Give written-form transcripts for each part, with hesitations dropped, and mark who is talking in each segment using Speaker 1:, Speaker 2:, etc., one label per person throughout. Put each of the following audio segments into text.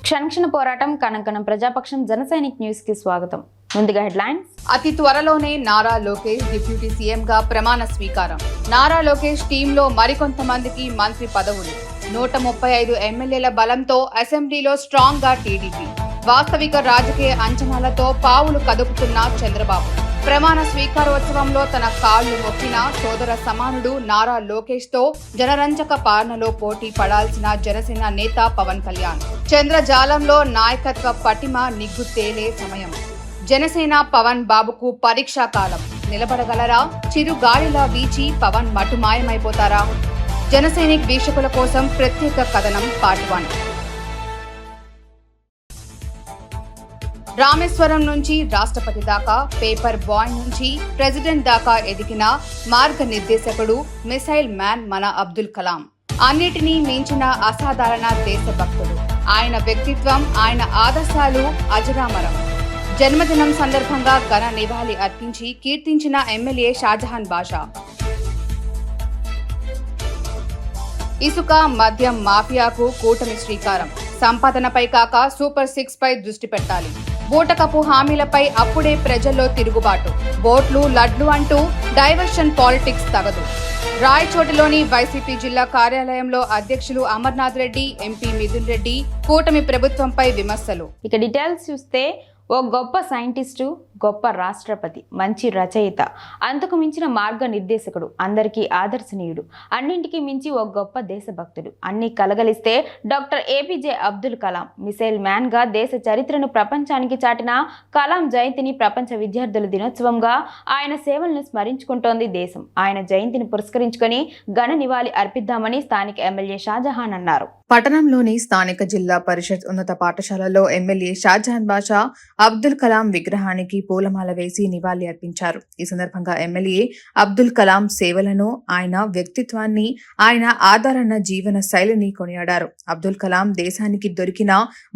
Speaker 1: క్షణక్షణ పోరాటం కణకణం ప్రజాపక్షం జనసైనిక్ న్యూస్ కి స్వాగతం. ముందుగా హెడ్లైన్స్.
Speaker 2: అతి త్వరలోనే నారా లోకేష్ డిప్యూటీ సీఎం గా ప్రమాణ స్వీకారం. నారా లోకేష్ టీంలో మరికొంతమందికి మంత్రి పదవులు. 135 ఎమ్మెల్యేల బలంతో అసెంబ్లీలో స్ట్రాంగ్ గా టీడీపీ. వాస్తవిక రాజకీయ అంచనాలతో పావులు కదుపుతున్న చంద్రబాబు. ప్రమాణ స్వీకారోత్సవంలో తన కాళ్లు మొక్కిన సోదర సమానుడు నారా లోకేష్ తో జనరంజక పాలనలో పోటీ పడాల్సిన జనసేన నేత పవన్ కళ్యాణ్. చంద్రజాలంలో నాయకత్వ పటిమ నిగ్గు తేలే సమయం. జనసేన పవన్ బాబుకు పరీక్షా కాలం. నిలబడగలరా? చిరుగాలిలా వీచి పవన్ మటుమాయమైపోతారా? జనసైనిక్ వీక్షకుల కోసం ప్రత్యేక కథనం పార్ట్ 1. రామేశ్వరం నుంచి రాష్ట్రపతి దాకా, పేపర్ బాయ్ నుంచి ప్రెసిడెంట్ దాకా ఎదిగిన మార్గనిర్దేశకుడు, మిసైల్ మ్యాన్ మన అబ్దుల్ కలాం. అన్నిటినీ మించిన అసాధారణ దేశభక్తుడు. ఆయన వ్యక్తిత్వం, ఆయన ఆదర్శాలు అజరామరం. జన్మదినం సందర్భంగా ఘన నివాళి అర్పించి కీర్తించిన ఎమ్మెల్యే షాజహాన్ బాషా. ఇసుక, మద్యం మాఫియాకు కూటమి శ్రీకారం. సంపాదనపై కాక సూపర్ 6 పై దృష్టి పెట్టాలి. బూటకపు హామీలపై అప్పుడే ప్రజల్లో తిరుగుబాటు. బోట్లు, లడ్లు అంటూ డైవర్షన్ పాలిటిక్స్ తగదు. రాయచోటిలోని వైసీపీ జిల్లా కార్యాలయంలో అధ్యక్షులు అమర్నాథ్ రెడ్డి, ఎంపీ మిథున్ రెడ్డి కూటమి ప్రభుత్వంపై విమర్శలు.
Speaker 1: ఇక డీటెయిల్స్ చూస్తే, ఓ గొప్ప సైంటిస్టు, గొప్ప రాష్ట్రపతి, మంచి రచయిత, అంతకు మించిన మార్గనిర్దేశకుడు, అందరికీ ఆదర్శనీయుడు, అన్నింటికీ మించి ఓ గొప్ప దేశభక్తుడు, అన్ని కలగలిస్తే doctor APJ Abdul Kalam. Missile man గా దేశ చరిత్రను ప్రపంచానికి చాటిన కలాం జయంతిని ప్రపంచ విద్యార్థుల దినోత్సవంగా ఆయన సేవలను స్మరించుకుంటోంది దేశం. ఆయన జయంతిని పురస్కరించుకొని ఘన నివాళి అర్పిద్దామని స్థానిక ఎమ్మెల్యే షాజహాన్ అన్నారు.
Speaker 2: పట్టణంలోని స్థానిక జిల్లా పరిషత్ ఉన్నత పాఠశాలలో ఎమ్మెల్యే షాజహాన్ బాషా అబ్దుల్ కలాం విగ్రహానికి పూలమాల వేసి నివాళి అర్పించారు. ఈ సందర్భంగా ఎమ్మెల్యే అబ్దుల్ కలాం సేవలను, ఆయన వ్యక్తిత్వాన్ని, ఆయన ఆదరణ జీవన శైలిని కొనియాడారు. అబ్దుల్ కలాం దేశానికి దొరికిన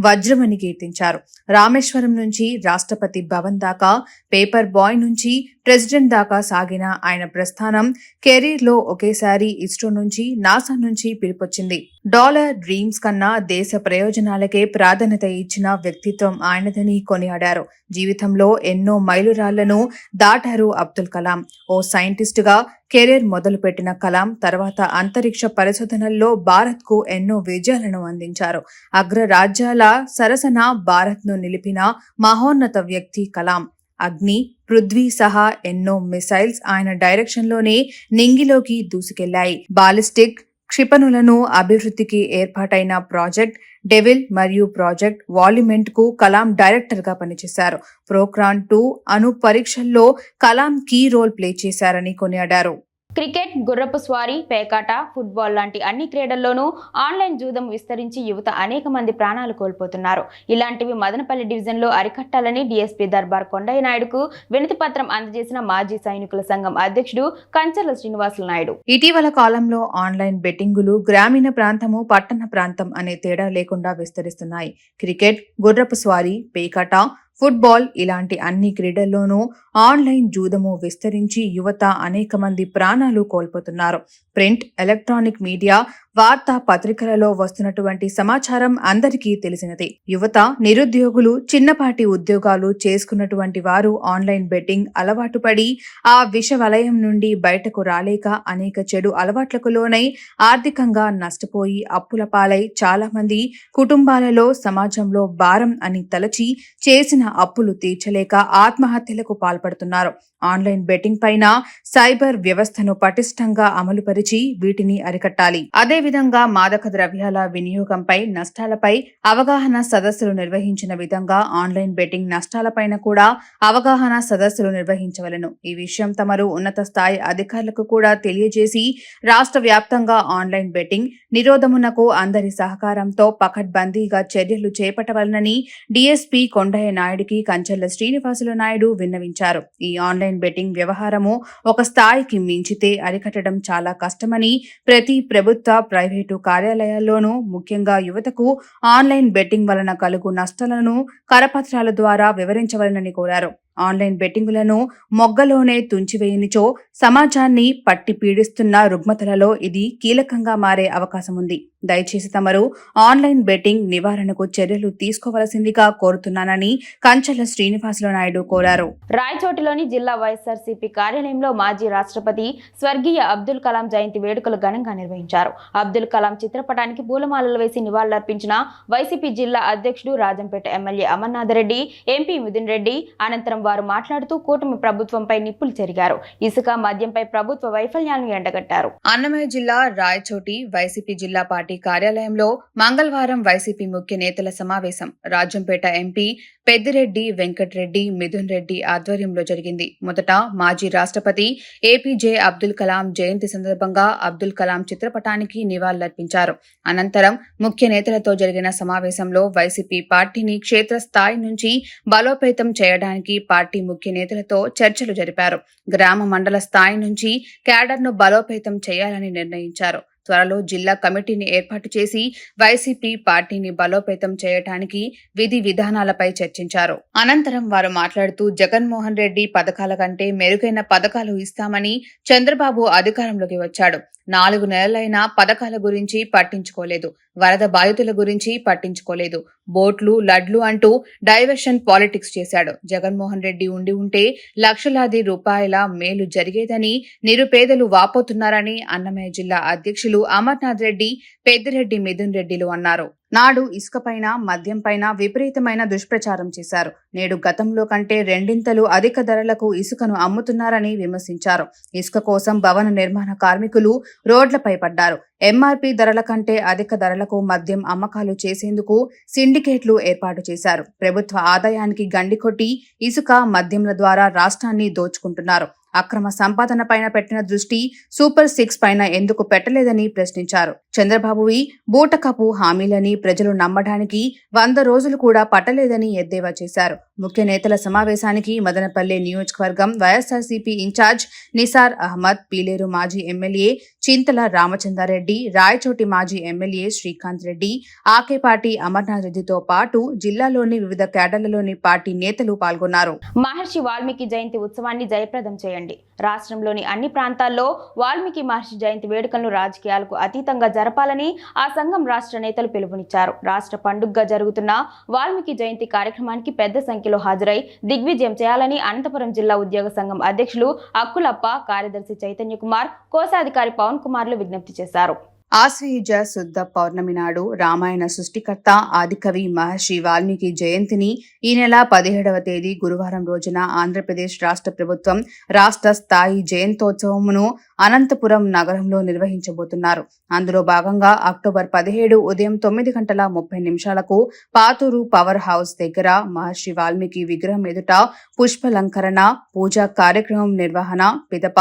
Speaker 2: వజ్రమని కీర్తించారు. రామేశ్వరం నుంచి రాష్ట్రపతి భవన్ దాకా, పేపర్ బాయ్ నుంచి ప్రెసిడెంట్ దాకా సాగిన ఆయన ప్రస్థానం, కెరీర్ లో ఒకేసారి ఇస్రో నుంచి, నాసా నుంచి పిలుపొచ్చింది. డాలర్ డ్రీమ్స్ కన్నా దేశ ప్రయోజనాలకే ప్రాధాన్యత ఇచ్చిన వ్యక్తిత్వం ఆయనదని కొనియాడారు. జీవితంలో ఎన్నో మైలురాళ్లను దాటారు అబ్దుల్ కలాం. ఓ సైంటిస్ట్ గా కెరీర్ మొదలుపెట్టిన కలాం తర్వాత అంతరిక్ష పరిశోధనల్లో భారత్ కు ఎన్నో విజయాలను అందించారు. అగ్రరాజ్యాల సరసన భారత్ ను నిలిపిన మహోన్నత వ్యక్తి కలాం. అగ్ని, పృథ్వీ సహా ఎన్నో మిసైల్స్ ఆయన డైరెక్షన్ లోనే నింగిలోకి దూసుకెళ్లాయి. బాలిస్టిక్ క్షిపణులను అభివృద్ధికి ఏర్పాటైన ప్రాజెక్ట్ డెవిల్ మరియు ప్రాజెక్ట్ వాల్యుమెంట్ కు కలాం డైరెక్టర్ గా పనిచేశారు. ప్రోక్రాన్ 2 అణు పరీక్షల్లో కలాం కీ రోల్ ప్లే చేశారని కొనియాడారు.
Speaker 1: క్రికెట్, గుర్రపు స్వారీ, పేకాట, ఫుట్బాల్ లాంటి అన్ని క్రీడల్లోనూ ఆన్లైన్ జూదం విస్తరించి యువత అనేక మంది ప్రాణాలు కోల్పోతున్నారు. ఇలాంటివి మదనపల్లి డివిజన్లో అరికట్టాలని డీఎస్పీ దర్బార్ కొండయ్య నాయుడుకు వినతి పత్రం అందజేసిన మాజీ సైనికుల సంఘం అధ్యక్షుడు కంచర్ల శ్రీనివాసులు నాయుడు.
Speaker 2: ఇటీవల కాలంలో ఆన్లైన్ బెట్టింగులు గ్రామీణ ప్రాంతము, పట్టణ ప్రాంతం అనే తేడా లేకుండా విస్తరిస్తున్నాయి. క్రికెట్, గుర్రపు స్వారీ, పేకాట, ఫుట్బాల్ ఇలాంటి అన్ని క్రీడల్లోనూ ఆన్లైన్ జూదము విస్తరించి యువత అనేక మంది ప్రాణాలు కోల్పోతున్నారు. ప్రింట్, ఎలక్ట్రానిక్ మీడియా, వార్తా పత్రికలలో వస్తున్నటువంటి సమాచారం అందరికీ తెలిసినదే. యువత, నిరుద్యోగులు, చిన్నపాటి ఉద్యోగాలు చేసుకున్నటువంటి వారు ఆన్లైన్ బెట్టింగ్ అలవాటు పడి ఆ విష వలయం నుండి బయటకు రాలేక అనేక చెడు అలవాట్లకు లోనై ఆర్థికంగా నష్టపోయి అప్పుల పాలై చాలా మంది కుటుంబాలలో, సమాజంలో భారం అని తలచి చేసిన అప్పులు తీర్చలేక ఆత్మహత్యలకు పాల్పడుతున్నారు. ఆన్లైన్ బెట్టింగ్ పైన సైబర్ వ్యవస్థను పటిష్టంగా అమలుపరిచి వీటిని అరికట్టాలి. అదేవిధంగా మాదక ద్రవ్యాల వినియోగంపై, నష్టాలపై అవగాహన సదస్సులు నిర్వహించిన విధంగా ఆన్లైన్ బెట్టింగ్ నష్టాలపైన కూడా అవగాహన సదస్సులు నిర్వహించవలను. ఈ విషయం తమరు ఉన్నత స్థాయి అధికారులకు కూడా తెలియజేసి రాష్ట్ర వ్యాప్తంగా ఆన్లైన్ బెట్టింగ్ నిరోధమునకు అందరి సహకారంతో పకడ్బందీగా చర్యలు చేపట్టవలనని డీఎస్పీ కొండయ్య నాయుడికి కంచర్ల శ్రీనివాసులు నాయుడు విన్నవించారు. ఈ ఆన్లైన్ బెట్టింగ్ వ్యవహారము ఒక స్థాయికి మించితే అరికట్టడం చాలా కష్టమని, ప్రతి ప్రభుత్వ, ప్రైవేటు కార్యాలయాల్లోనూ ముఖ్యంగా యువతకు ఆన్లైన్ బెట్టింగ్ వలన కలుగు నష్టాలను కరపత్రాల ద్వారా వివరించవలనని కోరారు. ఆన్లైన్ బెట్టింగులను మొగ్గలోనే తుంచివేయనిచో సమాజాన్ని పట్టి పీడిస్తున్న రుగ్మతలలో ఇది కీలకంగా మారే అవకాశం ఉంది. దయచేసి తమరు ఆన్లైన్ బెట్టింగ్ నివారణకు చర్యలు తీసుకోవలసిందిగా కోరుతున్నానని కంచల శ్రీనివాసులు నాయుడు కోరారు.
Speaker 1: రాయచోటిలోని జిల్లా వైఎస్ఆర్సీపీ కార్యాలయంలో మాజీ రాష్ట్రపతి స్వర్గీయ అబ్దుల్ కలాం జయంతి వేడుకలు ఘనంగా నిర్వహించారు. అబ్దుల్ కలాం చిత్రపటానికి పూలమాలలు వేసి నివాళులర్పించిన వైసీపీ జిల్లా అధ్యక్షుడు రాజంపేట ఎమ్మెల్యే అమర్నాథ్ రెడ్డి, ఎంపీ మిథున్ రెడ్డి. అనంతరం వారు మాట్లాడుతూ కూటమి ప్రభుత్వంపై నిప్పులు చెరిగారు. ఇసుక, మద్యంపై ప్రభుత్వ వైఫల్యాలను ఎండగట్టారు.
Speaker 2: అన్నమయ్య జిల్లా రాయచోటి వైసీపీ జిల్లా పార్టీ కార్యాలయంలో మంగళవారం వైసీపీ ముఖ్య నేతల సమావేశం రాజంపేట ఎంపీ పెద్దిరెడ్డి వెంకటరెడ్డి, మిథున్ రెడ్డి ఆధ్వర్యంలో జరిగింది. మొదట మాజీ రాష్ట్రపతి ఏపీజే అబ్దుల్ కలాం జయంతి సందర్భంగా అబ్దుల్ కలాం చిత్రపటానికి నివాళులర్పించారు. అనంతరం ముఖ్య నేతలతో జరిగిన సమావేశంలో వైసీపీ పార్టీని క్షేత్రస్థాయి నుంచి బలోపేతం చేయడానికి పార్టీ ముఖ్య నేతలతో చర్చలు జరిపారు. గ్రామ మండల స్థాయి నుంచి క్యాడర్ను బలోపేతం చేయాలని నిర్ణయించారు. త్వరలో జిల్లా కమిటీని ఏర్పాటు చేసి వైసీపీ పార్టీని బలోపేతం చేయడానికి విధి విధానాలపై చర్చించారు. అనంతరం వారు మాట్లాడుతూ జగన్మోహన్ రెడ్డి పథకాల కంటే మెరుగైన పథకాలు ఇస్తామని చంద్రబాబు అధికారంలోకి వచ్చాడు. 4 నెలలైనా పథకాల గురించి పట్టించుకోలేదు. వరద బాధితుల గురించి పట్టించుకోలేదు. బోట్లు, లడ్లు అంటూ డైవర్షన్ పాలిటిక్స్ చేశాడు. జగన్మోహన్ రెడ్డి ఉంటే లక్షలాది రూపాయల మేలు జరిగేదని నిరుపేదలు వాపోతున్నారని అన్నమయ్య జిల్లా అధ్యక్షులు అమర్నాథ్ రెడ్డి, పెద్దిరెడ్డి, మిథున్ రెడ్డిలు అన్నారు. నాడు ఇసుకపైన, మద్యంపైన విపరీతమైన దుష్ప్రచారం చేశారు. నేడు గతంలో కంటే రెండింతలు అధిక ధరలకు ఇసుకను అమ్ముతున్నారని విమర్శించారు. ఇసుక కోసం భవన నిర్మాణ కార్మికులు రోడ్లపై పడ్డారు. ఎంఆర్పీ ధరల కంటే అధిక ధరలకు మద్యం అమ్మకాలు చేసేందుకు సిండికేట్లు ఏర్పాటు చేశారు. ప్రభుత్వ ఆదాయానికి గండి కొట్టి ఇసుక, మద్యంల ద్వారా రాష్ట్రాన్ని దోచుకుంటున్నారు. అక్రమ సంపాదన పైన పెట్టిన దృష్టి సూపర్ 6 పైన ఎందుకు పెట్టలేదని ప్రశ్నించారు. చంద్రబాబువి బూటకపు హామీలని ప్రజలు నమ్మడానికి 100 రోజులు కూడా పట్టలేదని ఎద్దేవా చేశారు. ముఖ్య నేతల సమావేశానికి మదనపల్లె నియోజకవర్గం వైఎస్ఆర్సీపీ ఇన్ఛార్జ్ నిసార్ అహ్మద్, పీలేరు మాజీ ఎమ్మెల్యే చింతల రామచంద్రారెడ్డి, రాయచోటి మాజీ ఎమ్మెల్యే శ్రీకాంత్ రెడ్డి, ఆకేపాటి అమర్నాథ్ రెడ్డితో పాటు జిల్లాలోని వివిధ కేడర్లలోని పార్టీ నేతలు పాల్గొన్నారు.
Speaker 1: మహర్షి వాల్మీకి జయంతి ఉత్సవాన్ని జయప్రదం చేయండి. రాష్ట్రంలోని అన్ని ప్రాంతాల్లో వాల్మీకి మహర్షి జయంతి వేడుకలను రాజకీయాలకు అతీతంగా జరపాలని ఆ సంఘం రాష్ట్ర నేతలు పిలుపునిచ్చారు. రాష్ట్ర పండుగగా జరుగుతున్న వాల్మీకి జయంతి కార్యక్రమానికి పెద్ద సంఖ్యలో హాజరై దిగ్విజయం చేయాలని అనంతపురం జిల్లా ఉద్యోగ సంఘం అధ్యక్షులు అక్కులప్ప, కార్యదర్శి చైతన్య కుమార్, కోశాధికారి పవన్ కుమార్లు విజ్ఞప్తి చేశారు.
Speaker 2: ఆశ్వయుజ శుద్ధ పౌర్ణమి నాడు రామాయణ సృష్టికర్త ఆదికవి మహర్షి వాల్మీకి జయంతిని ఈ నెల 17వ తేదీ గురువారం రోజున ఆంధ్రప్రదేశ్ రాష్ట్ర ప్రభుత్వం రాష్ట్ర స్థాయి జయంతోత్సవమును అనంతపురం నగరంలో నిర్వహించబోతున్నారు. అందులో భాగంగా అక్టోబర్ 17 ఉదయం 9:30 పాతూరు పవర్ హౌస్ దగ్గర మహర్షి వాల్మీకి విగ్రహం ఎదుట పుష్పలంకరణ, పూజా కార్యక్రమం నిర్వహణ, పిదప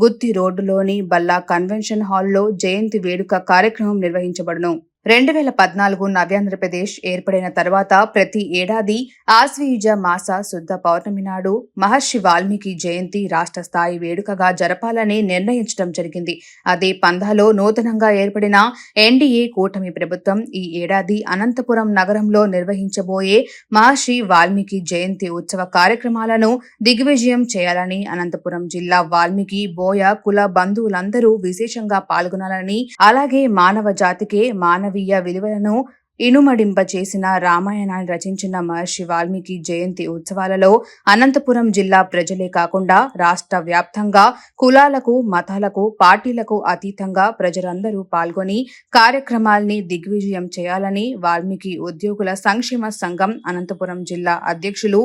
Speaker 2: గుత్తి రోడ్డులోని బల్లా కన్వెన్షన్ హాల్లో జయంతి వేడుక కార్యక్రమం నిర్వహించబడును. 2014 నవ్యాంధ్రప్రదేశ్ ఏర్పడిన తర్వాత ప్రతి ఏడాది ఆశ్వయుజ మాస శుద్ధ పౌర్ణమి నాడు మహర్షి వాల్మీకి జయంతి రాష్ట్ర స్థాయి వేడుకగా జరపాలని నిర్ణయించడం జరిగింది. అదే పందాలో నూతనంగా ఏర్పడిన ఎన్డీఏ కూటమి ప్రభుత్వం ఈ ఏడాది అనంతపురం నగరంలో నిర్వహించబోయే మహర్షి వాల్మీకి జయంతి ఉత్సవ కార్యక్రమాలను దిగ్విజయం చేయాలని అనంతపురం జిల్లా వాల్మీకి బోయ కుల బంధువులందరూ విశేషంగా పాల్గొనాలని, అలాగే మానవ జాతికే మానవీయ విలువలను ఇనుమడింపచేసిన రామాయణాన్ని రచించిన మహర్షి వాల్మీకి జయంతి ఉత్సవాలలో అనంతపురం జిల్లా ప్రజలే కాకుండా రాష్ట్ర వ్యాప్తంగా కులాలకు, మతాలకు, పార్టీలకు అతీతంగా ప్రజలందరూ పాల్గొని కార్యక్రమాల్ని దిగ్విజయం చేయాలని వాల్మీకి ఉద్యోగుల సంక్షేమ సంఘం అనంతపురం జిల్లా అధ్యక్షులు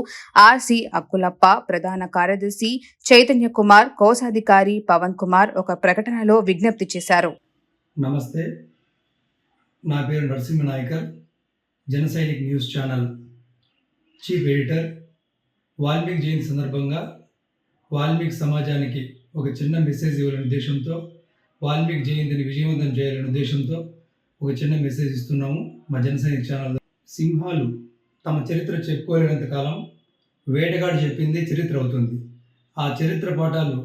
Speaker 2: ఆర్సి అక్కులప్ప, ప్రధాన కార్యదర్శి చైతన్య కుమార్, కోశాధికారి పవన్ కుమార్ ఒక ప్రకటనలో విజ్ఞప్తి చేశారు.
Speaker 3: నమస్తే, నా పేరు Narasimha Nayakar, Janasainik news channel chief editor. Valmiki Jayanti సందర్భంగా వాల్మీకి సమాజానికి ఒక చిన్న మెసేజ్ ఇవ్వాలనే ఉద్దేశంతో, వాల్మీకి జయంతిని విజయవంతం చేయాలనే ఉద్దేశంతో ఒక చిన్న మెసేజ్ ఇస్తున్నాము మా జనసైనిక్ ఛానల్. సింహాలు తమ చరిత్ర చెప్పుకోలేనంత కాలం వేటగాడు చెప్పింది చరిత్ర అవుతుంది. ఆ చరిత్ర పాఠాలు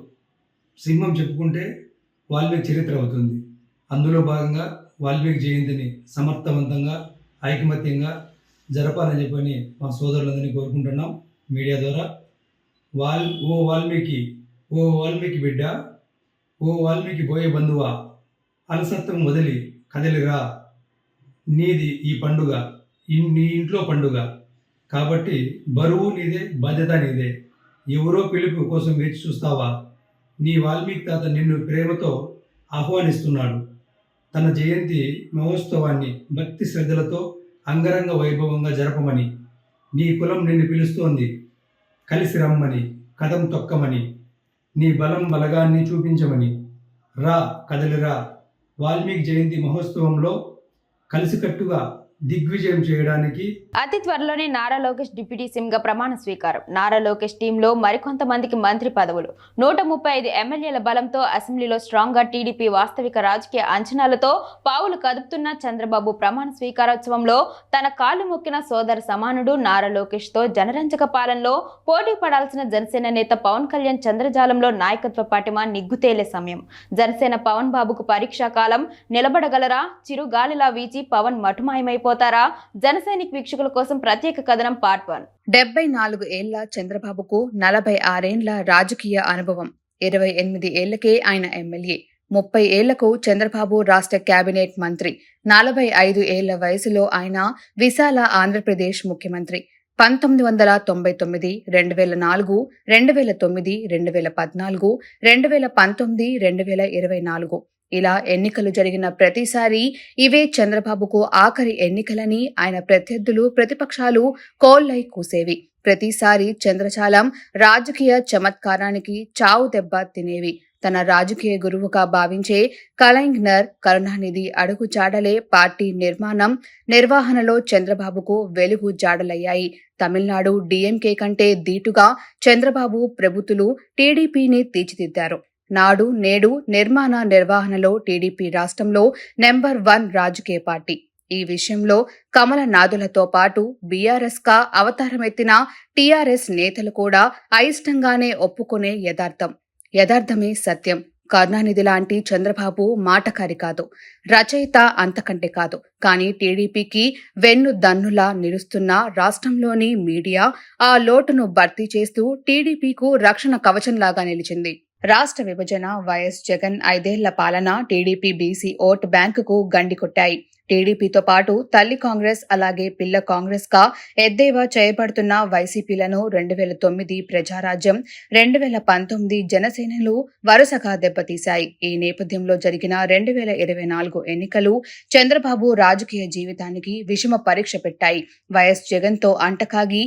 Speaker 3: సింహం చెప్పుకుంటే వాల్మీకి చరిత్ర అవుతుంది. అందులో భాగంగా వాల్మీకి జయంతిని సమర్థవంతంగా, ఐకమత్యంగా జరపాలని చెప్పని మా సోదరులందరినీ కోరుకుంటున్నాం మీడియా ద్వారా. ఓ వాల్మీకి, ఓ వాల్మీకి బిడ్డ, ఓ వాల్మీకి పోయే బంధువా, అలసత్వం వదిలి కదలిరా, నీది ఈ పండుగ, నీ ఇంట్లో పండుగ. కాబట్టి బరువు నీదే, బాధ్యత నీదే. ఎవరో పిలుపు కోసం వేచి చూస్తావా? నీ వాల్మీకి తాత నిన్ను ప్రేమతో ఆహ్వానిస్తున్నాడు. తన జయంతి మహోత్సవాన్ని భక్తి శ్రద్ధలతో అంగరంగ వైభవంగా జరపమని. నీ కులం నిన్ను పిలుస్తోంది. కలిసి రమ్మని, కదం తొక్కమని, నీ బలం బలగాన్ని చూపించమని. రా, కదలిరా. వాల్మీకి జయంతి మహోత్సవంలో కలిసికట్టుగా దిగ్విజయం చేయడానికి.
Speaker 1: అతి త్వరలోనే నారా లోకేష్ డిప్యూటీ సీఎంగా ప్రమాణ స్వీకారం. నారా లోకేష్ టీంలో మరికొంతమందికి మంత్రి పదవులు. 135 ఎమ్మెల్యేల బలంతో అసెంబ్లీలో స్ట్రాంగ్ గా టీడీపీ వాస్తవిక రాజకీయ అంచనాలతో పావులు కదుపుతున్న చంద్రబాబు ప్రమాణ స్వీకారోత్సవంలో తన కాళ్లు మొక్కిన సోదర సమానుడు నారా లోకేష్ తో జనరంజక పాలనలో పోటీ పడాల్సిన జనసేన నేత పవన్ కళ్యాణ్ చంద్రజాలంలో నాయకత్వ పటిమ నిగ్గుతేలే సమయం. జనసేన పవన్ బాబుకు పరీక్షా కాలం. నిలబడగలరా? చిరుగాలిలా వీచి పవన్ మటుమాయమైపోతారా? జనసైనిక్ వీక్షకుల కోసం ప్రత్యేక కథనం పార్ట్ 1.
Speaker 2: 74 ఏళ్ల చంద్రబాబుకు 46 ఏండ్ల రాజకీయ అనుభవం. 28 ఏళ్లకే ఆయన ఎమ్మెల్యే. 30 ఏళ్లకు చంద్రబాబు రాష్ట్ర కేబినెట్ మంత్రి. 45 ఏళ్ల వయసులో ఆయన విశాల ఆంధ్రప్రదేశ్ ముఖ్యమంత్రి. 1999, 2004, 2009, 2014, 2019, 2024 ఇలా ఎన్నికలు జరిగిన ప్రతిసారి ఇవే చంద్రబాబుకు ఆఖరి ఎన్నికలని ఆయన ప్రత్యర్థులు, ప్రతిపక్షాలు కోల్లై కూసేవి. ప్రతిసారి చంద్రచాలం రాజకీయ చమత్కారానికి చావు దెబ్బ తినేవి. తన రాజకీయ గురువుగా భావించే కలైంగ్నర్ కరుణానిధి అడుగు జాడలే పార్టీ నిర్వహణలో చంద్రబాబుకు వెలుగు జాడలయ్యాయి. తమిళనాడు డీఎంకే కంటే దీటుగా చంద్రబాబు ప్రభుత్వాలు టీడీపీని తీర్చిదిద్దారు. నాడు నేడు నిర్వహణలో టీడీపీ రాష్ట్రంలో నెంబర్ 1 రాజకీయ పార్టీ. ఈ విషయంలో కమలనాథులతో పాటు బీఆర్ఎస్ గా అవతారమెత్తిన టీఆర్ఎస్ నేతలు కూడా అయిష్టంగానే ఒప్పుకునే యథార్థమే సత్యం. కరుణానిధి లాంటి చంద్రబాబు మాటకారి కాదు, రచయిత అంతకంటే కాదు. కానీ టీడీపీకి వెన్ను దన్నులా నిలుస్తున్న రాష్ట్రంలోని మీడియా ఆ లోటును భర్తీ చేస్తూ టీడీపీకు రక్షణ కవచంలాగా నిలిచింది. రాష్ట్ర విభజన, వైఎస్ జగన్ 5 ఏళ్ల పాలన టీడీపీ బీసీ ఓట్ బ్యాంకుకు గండి కొట్టాయి. టీడీపీతో పాటు తల్లి కాంగ్రెస్, అలాగే పిల్ల కాంగ్రెస్ గా ఎద్దేవా చేయబడుతున్న వైసీపీలను 2009 ప్రజారాజ్యం, 2019 జనసేనలు వరుసగా దెబ్బతీశాయి. ఈ నేపథ్యంలో జరిగిన 2024 ఎన్నికలు చంద్రబాబు రాజకీయ జీవితానికి విషమ పరీక్ష పెట్టాయి. వైఎస్ జగన్ తో అంటకాగి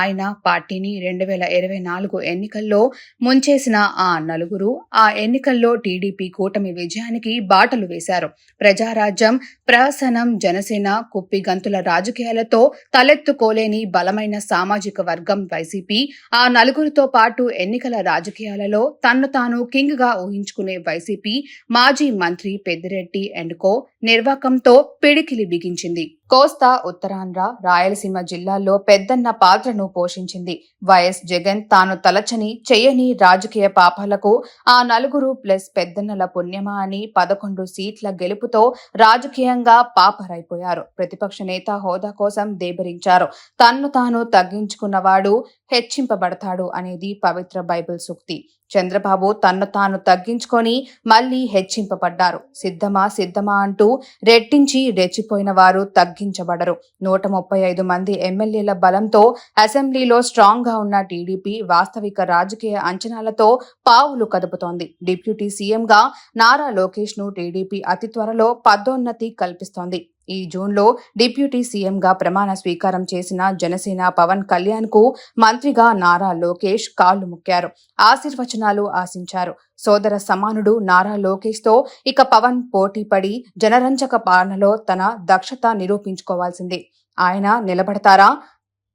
Speaker 2: ఆయన పార్టీని 2024 ఎన్నికల్లో ముంచేసిన ఆ నలుగురు ఆ ఎన్నికల్లో టీడీపీ కూటమి విజయానికి బాటలు వేశారు. ప్రజారాజ్యం, ప్రహసనం, జనసేన కుప్పిగంతుల రాజకీయాలతో తలెత్తుకోలేని బలమైన సామాజిక వర్గం వైసీపీ. ఆ నలుగురితో పాటు ఎన్నికల రాజకీయాలలో తన్ను తాను కింగ్ గా ఊహించుకునే వైసీపీ మాజీ మంత్రి పెద్దిరెడ్డి అండ్ కో నిర్వాకంతో పిడికిలి బిగించింది. కోస్తా, ఉత్తరాంధ్ర, రాయలసీమ జిల్లాల్లో పెద్దన్న పాత్రను పోషించింది. వైఎస్ జగన్ తాను తలచని చెయ్యని రాజకీయ పాపాలకు ఆ నలుగురు ప్లస్ పెద్దన్నల పుణ్యమా అని 11 సీట్ల గెలుపుతో రాజకీయంగా పాపరైపోయారు. ప్రతిపక్ష నేత హోదా కోసం దేబరించారు. తన్ను తాను తగ్గించుకున్నవాడు హెచ్చింపబడతాడు అనేది పవిత్ర బైబిల్ సూక్తి. చంద్రబాబు తన్ను తాను తగ్గించుకొని మళ్లీ హెచ్చింపబడ్డారు. సిద్ధమా అంటూ రెట్టించి రెచ్చిపోయిన వారు తగ్గించబడరు. 135 మంది ఎమ్మెల్యేల బలంతో అసెంబ్లీలో స్ట్రాంగ్ గా ఉన్న టీడీపీ వాస్తవిక రాజకీయ అంచనాలతో పావులు కదుపుతోంది. డిప్యూటీ సీఎంగా నారా లోకేష్ ను టీడీపీ అతి త్వరలో పదోన్నతి కల్పిస్తోంది. ఈ జూన్లో డిప్యూటీ సీఎంగా ప్రమాణ స్వీకారం చేసిన జనసేన పవన్ కళ్యాణ్ కు మంత్రిగా నారా లోకేష్ కాళ్లు మొక్కారు. ఆశీర్వచనాలు ఆశించారు. సోదర సమానుడు నారా లోకేష్ తో ఇక పవన్ పోటీపడి జనరంజక పాలనలో తన దక్షత నిరూపించుకోవాల్సిందే. ఆయన నిలబడతారా,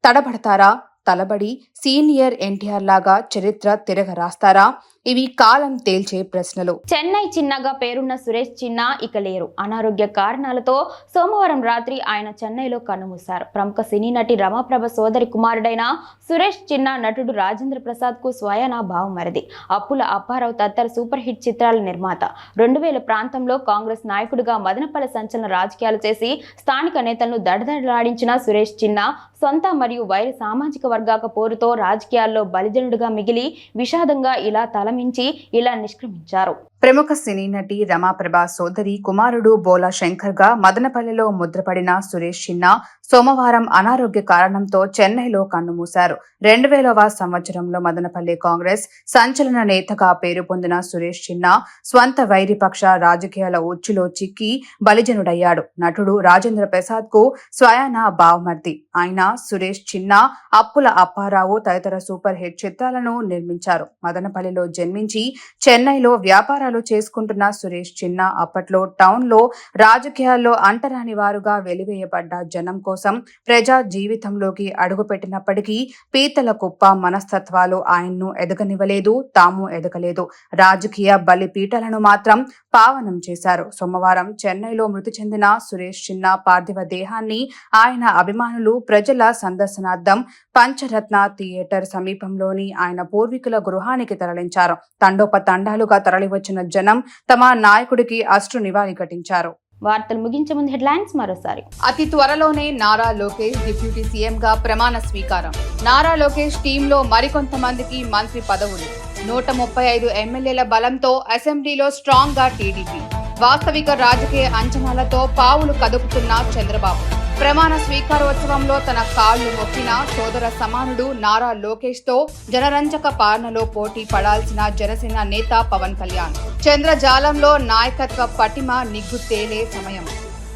Speaker 2: తడబడతారా? తలబడి సీనియర్ ఎన్టీఆర్ లాగా చరిత్ర తిరగ రాస్తారా? ఇవి కాలం తేల్చే ప్రశ్నలు.
Speaker 1: చెన్నై చిన్నగా పేరున్న సురేష్ చిన్న ఇక లేరు. అనారోగ్య కారణాలతో సోమవారం రాత్రి ఆయన చెన్నైలో కన్నుమూశారు. ప్రముఖ సినీ నటి రమాప్రభ సోదరి కుమారుడైన సురేష్ చిన్న నటుడు రాజేంద్ర ప్రసాద్ కు స్వయాన బావమరిది. అప్పుల అప్పారావు తదితర సూపర్ హిట్ చిత్రాల నిర్మాత. 2000 ప్రాంతంలో కాంగ్రెస్ నాయకుడిగా మదనపల్లి సంచలన రాజకీయాలు చేసి స్థానిక నేతలను దడదడలాడించిన సురేష్ చిన్న సొంత మరియు వైరి సామాజిక వర్గాల పోరుతో రాజకీయాల్లో బలిజనుడిగా మిగిలి విషాదంగా ఇలా తలమించి ఇలా నిష్క్రమించారు.
Speaker 2: ప్రముఖ సినీ నటి రమాప్రభ సోదరి కుమారుడు బోలా శంకర్ గా మదనపల్లిలో ముద్రపడిన సురేష్ చిన్న సోమవారం అనారోగ్య కారణంతో చెన్నైలో కన్నుమూశారు. 2000వ సంవత్సరంలో మదనపల్లి కాంగ్రెస్ సంచలన నేతగా పేరు పొందిన సురేష్ చిన్న స్వంత వైరిపక్ష రాజకీయాల ఉచ్చులో చిక్కి బలిజనుడయ్యాడు. నటుడు రాజేంద్ర ప్రసాద్ కు స్వయాన బావమర్ది. ఆయన సురేష్ చిన్న అప్పుల అప్పారావు తదితర సూపర్ హిట్ చిత్రాలను నిర్మించారు. మదనపల్లిలో జన్మించి చెన్నైలో వ్యాపారాలు చేసుకుంటున్న సురేష్ చిన్న అప్పట్లో టౌన్ లో రాజకీయాల్లో అంటరాని వారుగా వెలివేయబడ్డ జనం కోసం ప్రజా జీవితంలోకి అడుగుపెట్టినప్పటికీ పీతల కుప్ప మనస్తత్వాలు ఆయన్ను ఎదగనివ్వలేదు, తాము ఎదగలేదు. రాజకీయ బలిపీటలను మాత్రం పావనం చేశారు. సోమవారం చెన్నైలో మృతి చెందిన సురేష్ చిన్న పార్థివ దేహాన్ని ఆయన అభిమానులు ప్రజల సందర్శనార్థం పంచరత్న థియేటర్ సమీపంలోని ఆయన పూర్వీకుల గృహానికి తరలించారు. తండోపతండాలుగా తరలివచ్చిన జనం తమ నాయకుడికి అశ్రు నివాళి ఘటించారు.
Speaker 1: వార్తలు ముగించే ముందు హెడ్లైన్స్ మరోసారి.
Speaker 2: అతి త్వరలోనే నారా లోకేష్ డిప్యూటీ సీఎం గా ప్రమాణ స్వీకారం. నారా లోకేష్ టీంలో మరికొంతమందికి మంత్రి పదవులు. 135 ఎమ్మెల్యేల బలంతో అసెంబ్లీలో స్ట్రాంగ్ గా టీడీపీ. వాస్తవిక రాజకీయ అంచనాలతో పావులు కదుపుతున్న చంద్రబాబు. ప్రమాణ స్వీకారోత్సవంలో తన కాళ్లు మొక్కిన సోదర సమానుడు నారా లోకేష్ తో జనరంజక పాలనలో పోటీ పడాల్సిన జనసేన నేత పవన్ కళ్యాణ్. చంద్రజాలంలో నాయకత్వ పటిమ నిగ్గు తేలే సమయం.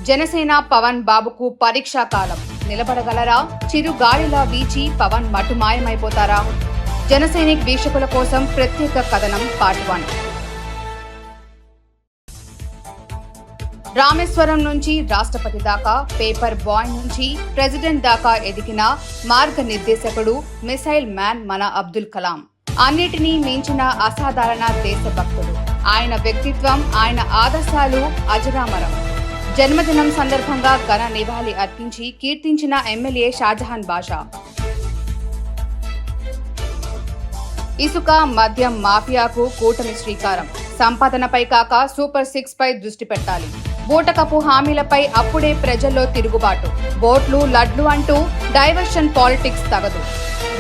Speaker 2: జనసేన పవన్ బాబుకు పరీక్షా కాలం. నిలబడగలరా? చిరుగాలిలా వీచి పవన్ మటుమాయమైపోతారా? జనసైనిక్ వీక్షకుల కోసం ప్రత్యేక కథనం పార్ట్ 1. రామేశ్వరం నుంచి రాష్ట్రపతి దాకా, పేపర్ బాయ్ నుంచి ప్రెసిడెంట్ దాకా ఎదిగిన మార్గనిర్దేశకుడు, మిసైల్ మ్యాన్ మన అబ్దుల్ కలాం. అన్నిటినీ మించిన అసాధారణ దేశభక్తుడు. ఆయన వ్యక్తిత్వం, ఆయన ఆదర్శాలు అజరామరం. జన్మదినం సందర్భంగా ఘన నివాళి అర్పించి కీర్తించిన ఎమ్మెల్యే షాజహాన్ బాషా. ఇసుక, మద్యం మాఫియాకు కూటమి శ్రీకారం. సంపాదనపై కాక సూపర్ 6 పై దృష్టి పెట్టాలి. బూటకపు హామీలపై అప్పుడే ప్రజల్లో తిరుగుబాటు. బోట్లు, లడ్లు అంటూ డైవర్షన్ పాలిటిక్స్ తగదు.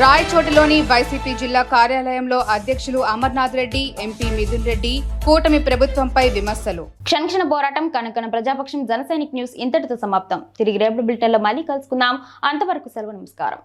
Speaker 2: రాయచోటిలోని వైసీపీ జిల్లా కార్యాలయంలో అధ్యక్షులు అమర్నాథ్ రెడ్డి, ఎంపీ మిథున్ రెడ్డి కూటమి ప్రభుత్వంపై విమర్శలు.
Speaker 1: క్షణ పోరాటం కనకన ప్రజాపక్షం జనసైనిక్ న్యూస్ ఇంతటితో సమాప్తం. తిరిగి రేపటి బులెటిన్లో మళ్ళీ కలుసుకుందాం. అంతవరకు సెలవు. నమస్కారం.